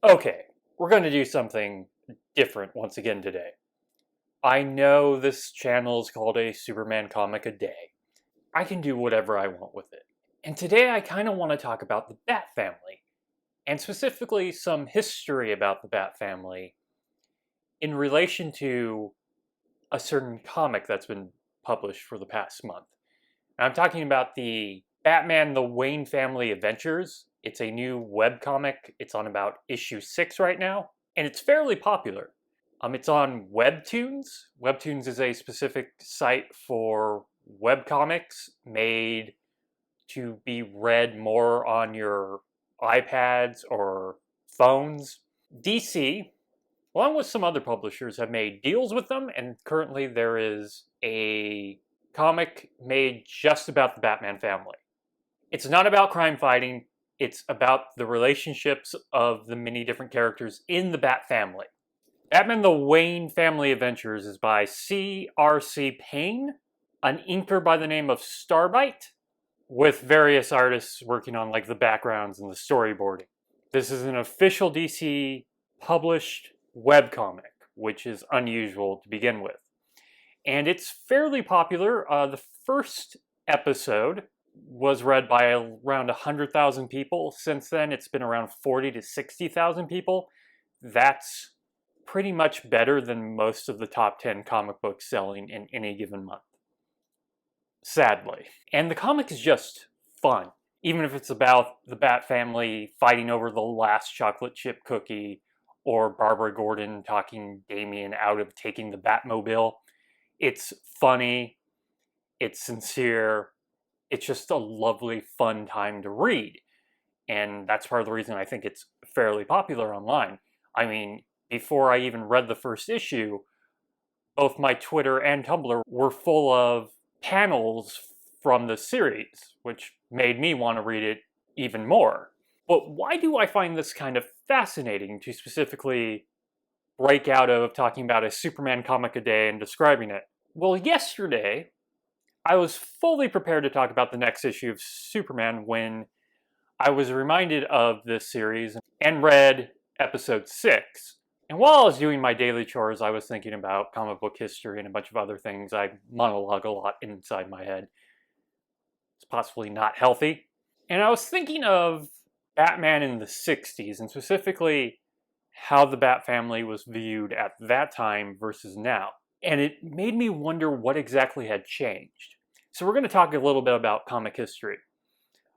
Okay, we're going to do something different once again today. I know this channel is called a Superman comic a day. I can do whatever I want with it. And today I kind of want to talk about the Bat family, and specifically some history about the Bat family in relation to a certain comic that's been published for the past month. And I'm talking about the Batman the Wayne Family Adventures. It's a new webcomic. It's on about issue 6 right now, and it's fairly popular. It's on Webtoons. Webtoons is a specific site for webcomics made to be read more on your iPads or phones. DC, along with some other publishers, have made deals with them, and currently there is a comic made just about the Batman family. It's not about crime fighting, it's about the relationships of the many different characters in the Bat family. Batman the Wayne Family Adventures is by C.R.C. Payne, an inker by the name of Starbite, with various artists working on like the backgrounds and the storyboarding. This is an official DC published webcomic, which is unusual to begin with. And it's fairly popular. The first episode was read by around 100,000 people. Since then, it's been around 40 to 60,000 people. That's pretty much better than most of the top 10 comic books selling in any given month. Sadly. And the comic is just fun. Even if it's about the Bat family fighting over the last chocolate chip cookie, or Barbara Gordon talking Damian out of taking the Batmobile. It's funny, it's sincere, it's just a lovely, fun time to read. And that's part of the reason I think it's fairly popular online. I mean, before I even read the first issue, both my Twitter and Tumblr were full of panels from the series, which made me want to read it even more. But why do I find this kind of fascinating to specifically break out of talking about a Superman comic a day and describing it? Well, yesterday, I was fully prepared to talk about the next issue of Superman when I was reminded of this series and read episode 6. And while I was doing my daily chores, I was thinking about comic book history and a bunch of other things. I monologue a lot inside my head. It's possibly not healthy. And I was thinking of Batman in the 60s, and specifically how the Bat family was viewed at that time versus now. And it made me wonder what exactly had changed. So we're going to talk a little bit about comic history.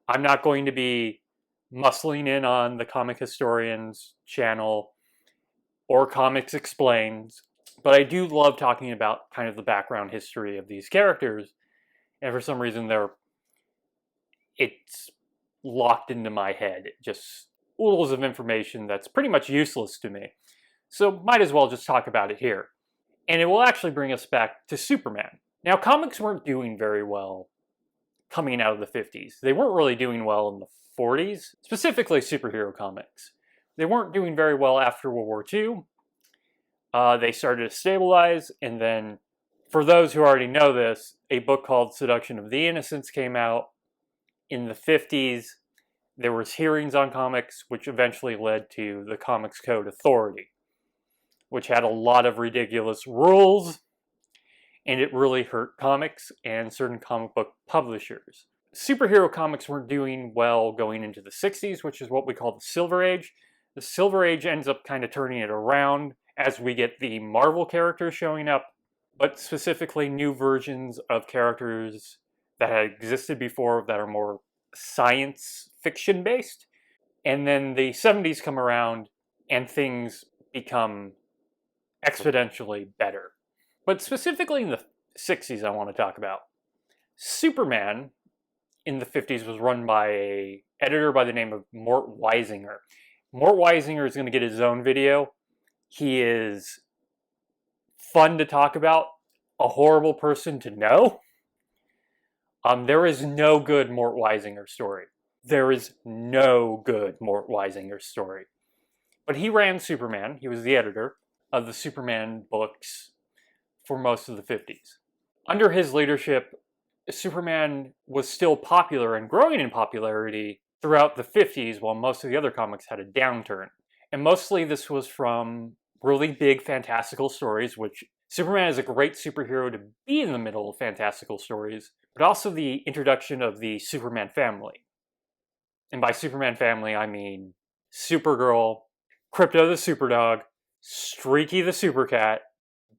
I'm not going to be muscling in on the Comic Historian's channel or Comics Explains, but I do love talking about kind of the background history of these characters, and for some reason it's locked into my head, just oodles of information that's pretty much useless to me. So might as well just talk about it here. And it will actually bring us back to Superman. Now, comics weren't doing very well coming out of the 50s. They weren't really doing well in the 40s, specifically superhero comics. They weren't doing very well after World War II. They started to stabilize, and then, for those who already know this, a book called Seduction of the Innocence came out in the 50s. There was hearings on comics, which eventually led to the Comics Code Authority, which had a lot of ridiculous rules, and it really hurt comics and certain comic book publishers. Superhero comics weren't doing well going into the 60s, which is what we call the Silver Age. The Silver Age ends up kind of turning it around as we get the Marvel characters showing up, but specifically new versions of characters that had existed before that are more science fiction based. And then the 70s come around and things become exponentially better. But specifically in the 60s I want to talk about. Superman in the 50s was run by an editor by the name of Mort Weisinger. Mort Weisinger is going to get his own video. He is fun to talk about, a horrible person to know. There is no good Mort Weisinger story. There is no good Mort Weisinger story. But he ran Superman. He was the editor of the Superman books for most of the 50s. Under his leadership, Superman was still popular and growing in popularity throughout the 50s, while most of the other comics had a downturn. And mostly this was from really big fantastical stories, which Superman is a great superhero to be in the middle of fantastical stories, but also the introduction of the Superman family. And by Superman family, I mean Supergirl, Krypto the Superdog, Streaky the Supercat,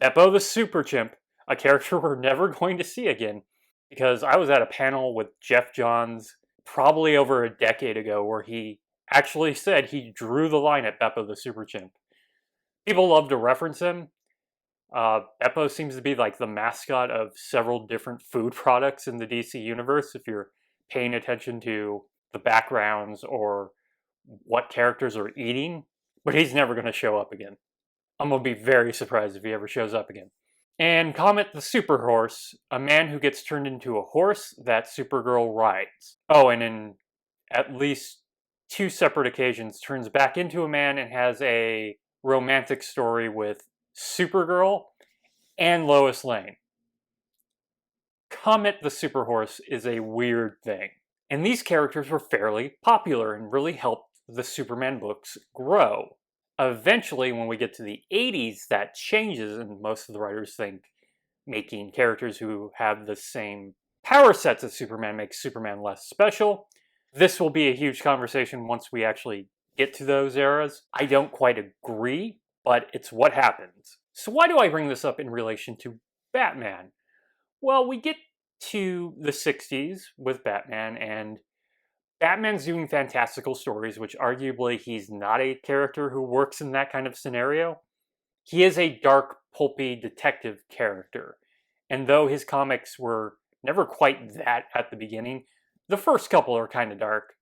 Beppo the Super Chimp, a character we're never going to see again, because I was at a panel with Jeff Johns probably over a decade ago where he actually said he drew the line at Beppo the Super Chimp. People love to reference him. Beppo seems to be like the mascot of several different food products in the DC universe, if you're paying attention to the backgrounds or what characters are eating, but he's never going to show up again. I'm going to be very surprised if he ever shows up again. And Comet the Super Horse, a man who gets turned into a horse that Supergirl rides. Oh, and in at least 2 separate occasions turns back into a man and has a romantic story with Supergirl and Lois Lane. Comet the Super Horse is a weird thing. And these characters were fairly popular and really helped the Superman books grow. Eventually, when we get to the 80s, that changes, and most of the writers think making characters who have the same power sets as Superman makes Superman less special. This will be a huge conversation once we actually get to those eras. I don't quite agree, but it's what happens. So why do I bring this up in relation to Batman? Well, we get to the 60s with Batman, and Batman's doing fantastical stories, which arguably he's not a character who works in that kind of scenario. He is a dark, pulpy detective character. And though his comics were never quite that at the beginning, the first couple are kind of dark.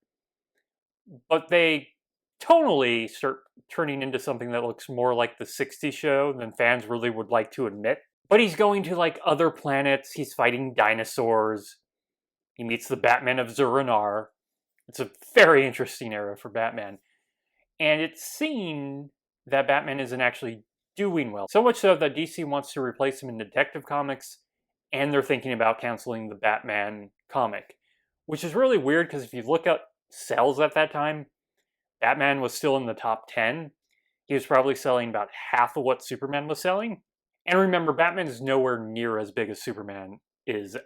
But they tonally start turning into something that looks more like the 60s show than fans really would like to admit. But he's going to like other planets, he's fighting dinosaurs, he meets the Batman of Zur-En-Arrh. It's a very interesting era for Batman. And it's seen that Batman isn't actually doing well. So much so that DC wants to replace him in Detective Comics, and they're thinking about canceling the Batman comic. Which is really weird because if you look at sales at that time, Batman was still in the top 10. He was probably selling about half of what Superman was selling. And remember, Batman is nowhere near as big as Superman is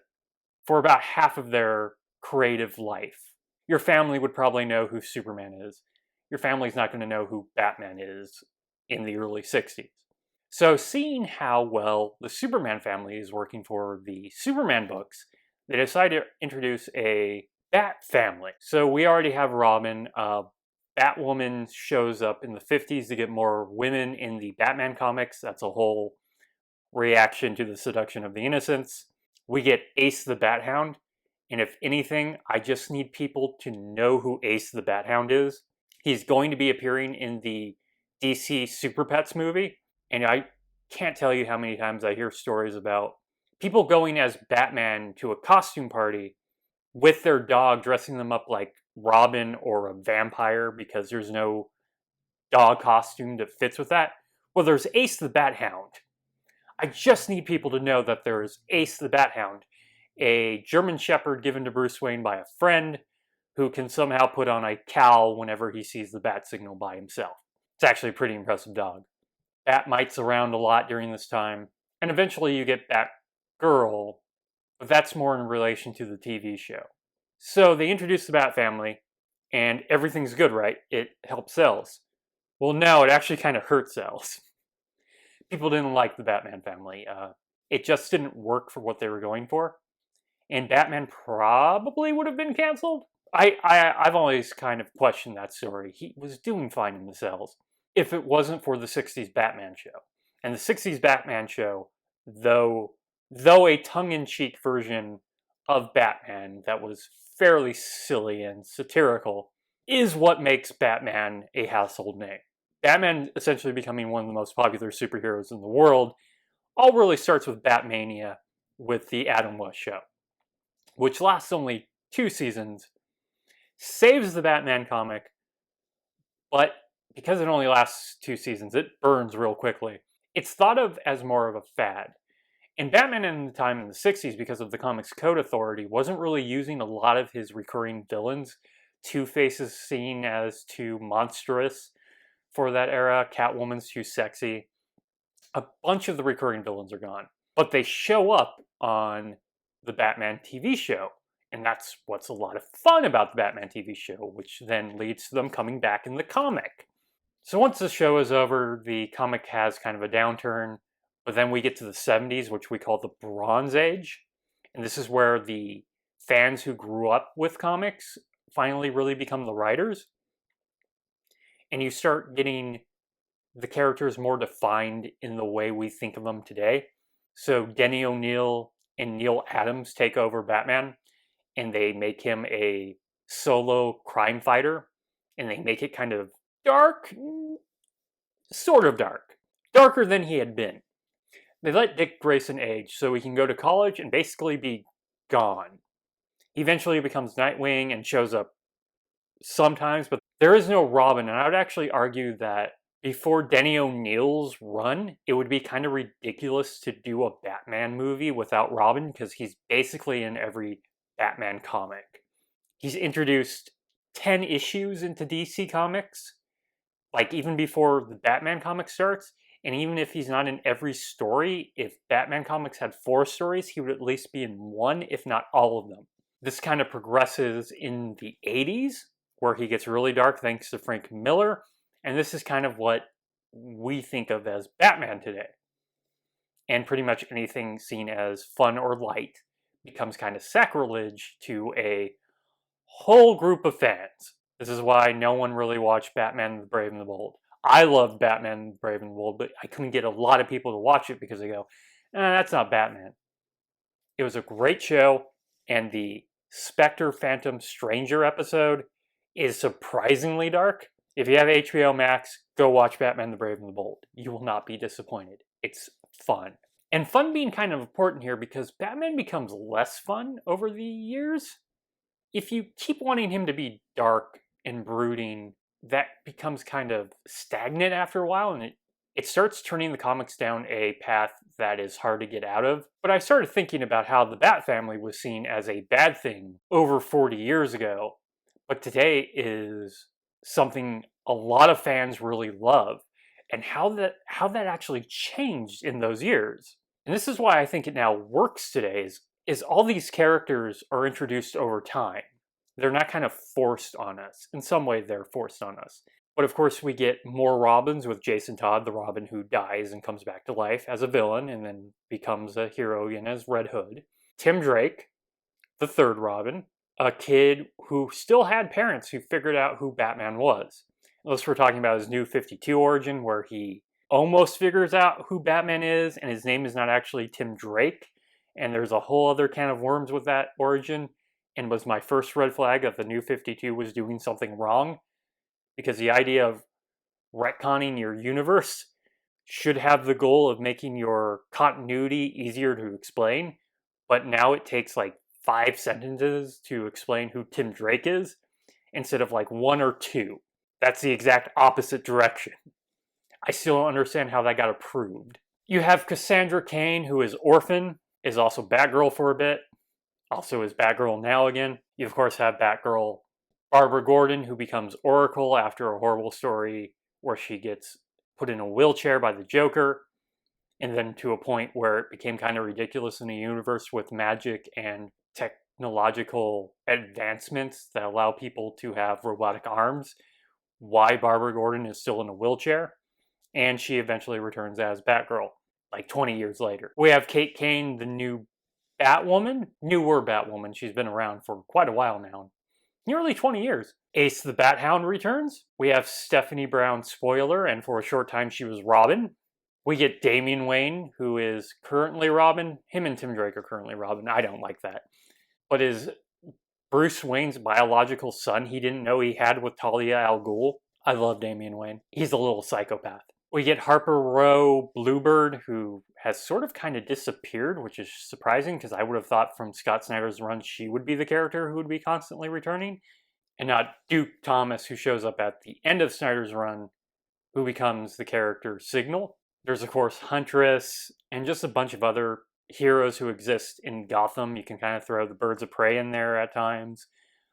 for about half of their creative life. Your family would probably know who Superman is. Your family's not going to know who Batman is in the early 60s. So seeing how well the Superman family is working for the Superman books, they decided to introduce a Bat family. So we already have Robin. Batwoman shows up in the 50s to get more women in the Batman comics. That's a whole reaction to the Seduction of the Innocence. We get Ace the Bat Hound. And if anything, I just need people to know who Ace the Bat Hound is. He's going to be appearing in the DC Super Pets movie. And I can't tell you how many times I hear stories about people going as Batman to a costume party with their dog, dressing them up like Robin or a vampire because there's no dog costume that fits with that. Well, there's Ace the Bat Hound. I just need people to know that there's Ace the Bat Hound, a German Shepherd given to Bruce Wayne by a friend who can somehow put on a cowl whenever he sees the bat signal by himself. It's actually a pretty impressive dog. Bat mites around a lot during this time, and eventually you get Batgirl, but that's more in relation to the TV show. So they introduce the Bat family, and everything's good, right? It helps sales. Well, no, it actually kind of hurt sales. People didn't like the Batman family. It just didn't work for what they were going for. And Batman probably would have been canceled. I've always kind of questioned that story. He was doing fine in the sales if it wasn't for the 60s Batman show. And the 60s Batman show, though a tongue-in-cheek version of Batman that was fairly silly and satirical, is what makes Batman a household name. Batman essentially becoming one of the most popular superheroes in the world all really starts with Batmania with the Adam West show, which lasts only 2 seasons, saves the Batman comic, but because it only lasts 2 seasons, it burns real quickly. It's thought of as more of a fad. And Batman in the time in the 60s, because of the Comics Code Authority, wasn't really using a lot of his recurring villains. Two-Face is seen as too monstrous for that era. Catwoman's too sexy. A bunch of the recurring villains are gone. But they show up on the Batman TV show. And that's what's a lot of fun about the Batman TV show, which then leads to them coming back in the comic. So once the show is over, the comic has kind of a downturn, but then we get to the 70s, which we call the Bronze Age. And this is where the fans who grew up with comics finally really become the writers. And you start getting the characters more defined in the way we think of them today. So Denny O'Neil and Neil Adams take over Batman, and they make him a solo crime fighter, and they make it kind of dark, sort of dark, darker than he had been. They let Dick Grayson age so he can go to college and basically be gone. He eventually becomes Nightwing and shows up sometimes, but there is no Robin, and I would actually argue that before Denny O'Neil's run, it would be kind of ridiculous to do a Batman movie without Robin, because he's basically in every Batman comic. He's introduced 10 issues into DC Comics, like even before the Batman comic starts, and even if he's not in every story, if Batman comics had 4 stories, he would at least be in 1, if not all of them. This kind of progresses in the 80s, where he gets really dark thanks to Frank Miller, and this is kind of what we think of as Batman today. And pretty much anything seen as fun or light becomes kind of sacrilege to a whole group of fans. This is why no one really watched Batman the Brave and the Bold. I loved Batman the Brave and the Bold, but I couldn't get a lot of people to watch it because they go, that's not Batman. It was a great show, and the Spectre Phantom Stranger episode is surprisingly dark. If you have HBO Max, go watch Batman the Brave and the Bold. You will not be disappointed. It's fun. And fun being kind of important here because Batman becomes less fun over the years. If you keep wanting him to be dark and brooding, that becomes kind of stagnant after a while, and it starts turning the comics down a path that is hard to get out of. But I started thinking about how the Bat family was seen as a bad thing over 40 years ago, but today is something a lot of fans really love, and how that actually changed in those years. And this is why I think it now works today, is all these characters are introduced over time. They're not kind of forced on us. In some way, they're forced on us. But of course, we get more Robins with Jason Todd, the Robin who dies and comes back to life as a villain and then becomes a hero again as Red Hood. Tim Drake, the third Robin, a kid who still had parents who figured out who Batman was. Unless we're talking about his New 52 origin, where he almost figures out who Batman is, and his name is not actually Tim Drake, and there's a whole other can of worms with that origin, and was my first red flag that the New 52 was doing something wrong, because the idea of retconning your universe should have the goal of making your continuity easier to explain, but now it takes like 5 sentences to explain who Tim Drake is, instead of like 1 or 2. That's the exact opposite direction. I still don't understand how that got approved. You have Cassandra Cain, who is Orphan, is also Batgirl for a bit, also is Batgirl now again. You of course have Batgirl Barbara Gordon, who becomes Oracle after a horrible story where she gets put in a wheelchair by the Joker, and then to a point where it became kind of ridiculous in the universe with magic and technological advancements that allow people to have robotic arms, why Barbara Gordon is still in a wheelchair, and she eventually returns as Batgirl, like 20 years later. We have Kate Kane, the new Batwoman, newer Batwoman. She's been around for quite a while now, nearly 20 years. Ace the Bat Hound returns. We have Stephanie Brown, spoiler, and for a short time she was Robin. We get Damian Wayne, who is currently Robin. Him and Tim Drake are currently Robin. I don't like that. But is Bruce Wayne's biological son he didn't know he had with Talia al Ghul. I love Damian Wayne. He's a little psychopath. We get Harper Row Bluebird, who has sort of kind of disappeared, which is surprising because I would have thought from Scott Snyder's run she would be the character who would be constantly returning, and not Duke Thomas, who shows up at the end of Snyder's run, who becomes the character Signal. There's of course Huntress and just a bunch of other heroes who exist in Gotham. You can kind of throw the Birds of Prey in there at times.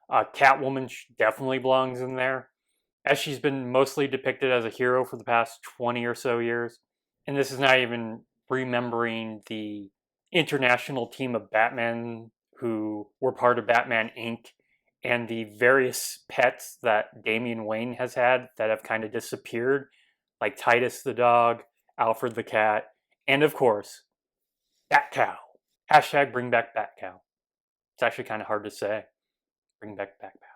Catwoman definitely belongs in there. as she's been mostly depicted as a hero for the past 20 or so years. And this is not even remembering the international team of Batman who were part of Batman Inc. and the various pets that Damian Wayne has had that have kind of disappeared, like Titus the dog, Alfred the cat, and of course, Bat Cow. Hashtag bring back Bat Cow. It's actually kind of hard to say. Bring back Bat Cow.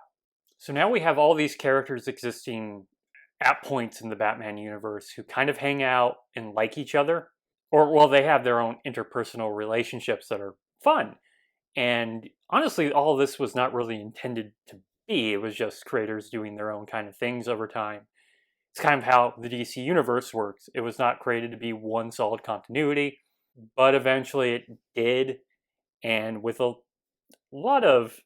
So now we have all these characters existing at points in the Batman universe who kind of hang out and like each other. Or, well, they have their own interpersonal relationships that are fun. And honestly, all of this was not really intended to be. It was just creators doing their own kind of things over time. It's kind of how the DC universe works. It was not created to be one solid continuity, but eventually it did. And with a lot of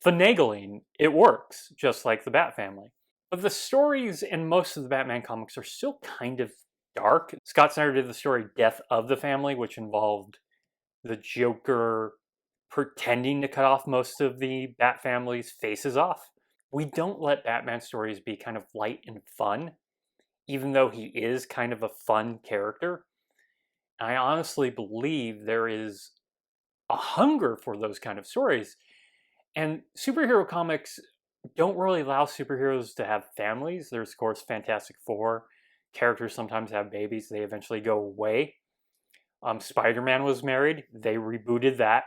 finagling, it works, just like the Bat family. But the stories in most of the Batman comics are still kind of dark. Scott Snyder did the story Death of the Family, which involved the Joker pretending to cut off most of the Bat family's faces off. We don't let Batman stories be kind of light and fun, even though he is kind of a fun character. I honestly believe there is a hunger for those kind of stories. And superhero comics don't really allow superheroes to have families. There's, of course, Fantastic Four. Characters sometimes have babies. They eventually go away. Spider-Man was married. They rebooted that.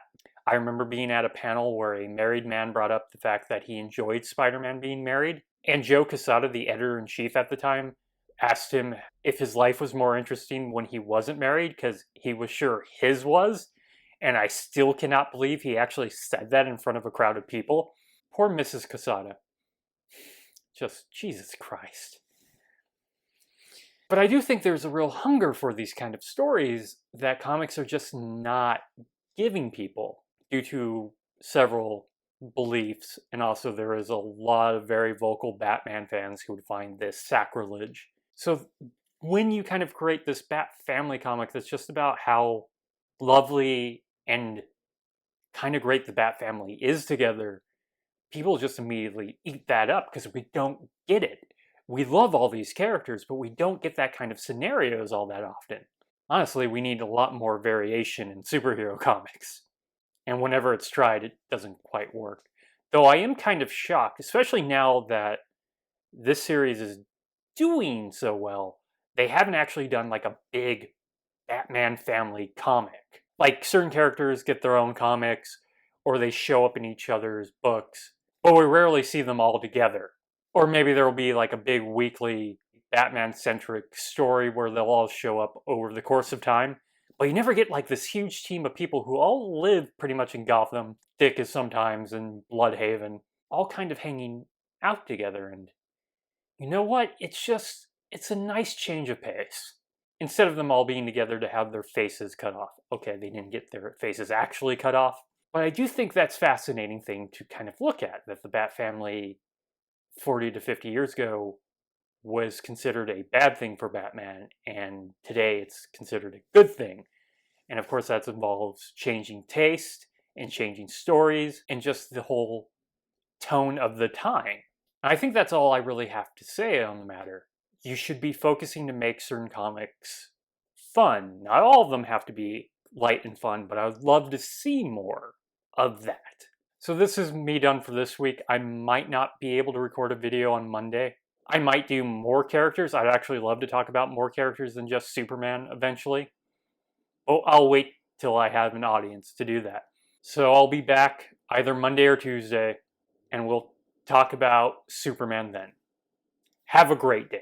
I remember being at a panel where a married man brought up the fact that he enjoyed Spider-Man being married. And Joe Quesada, the editor-in-chief at the time, asked him if his life was more interesting when he wasn't married, because he was sure his was. And I still cannot believe he actually said that in front of a crowd of people. Poor Mrs. Quesada. Just, Jesus Christ. But I do think there's a real hunger for these kind of stories that comics are just not giving people due to several beliefs. And also there is a lot of very vocal Batman fans who would find this sacrilege. So when you kind of create this Bat family comic that's just about how lovely and kind of great the Bat family is together, people just immediately eat that up because we don't get it. We love all these characters, but we don't get that kind of scenarios all that often. Honestly, we need a lot more variation in superhero comics. And whenever it's tried, it doesn't quite work. Though I am kind of shocked, especially now that this series is doing so well, they haven't actually done like a big Batman family comic. Like certain characters get their own comics, or they show up in each other's books, but we rarely see them all together. Or maybe there will be like a big weekly Batman-centric story where they'll all show up over the course of time. But you never get like this huge team of people who all live pretty much in Gotham, Dick is sometimes in Bloodhaven, all kind of hanging out together. And you know what? It's a nice change of pace. Instead of them all being together to have their faces cut off. Okay, they didn't get their faces actually cut off. But I do think that's a fascinating thing to kind of look at, that the Bat family 40 to 50 years ago was considered a bad thing for Batman, and today it's considered a good thing. And of course that involves changing taste and changing stories and just the whole tone of the time. And I think that's all I really have to say on the matter. You should be focusing to make certain comics fun. Not all of them have to be light and fun, but I would love to see more of that. So this is me done for this week. I might not be able to record a video on Monday. I might do more characters. I'd actually love to talk about more characters than just Superman eventually. Oh, I'll wait till I have an audience to do that. So I'll be back either Monday or Tuesday, and we'll talk about Superman then. Have a great day.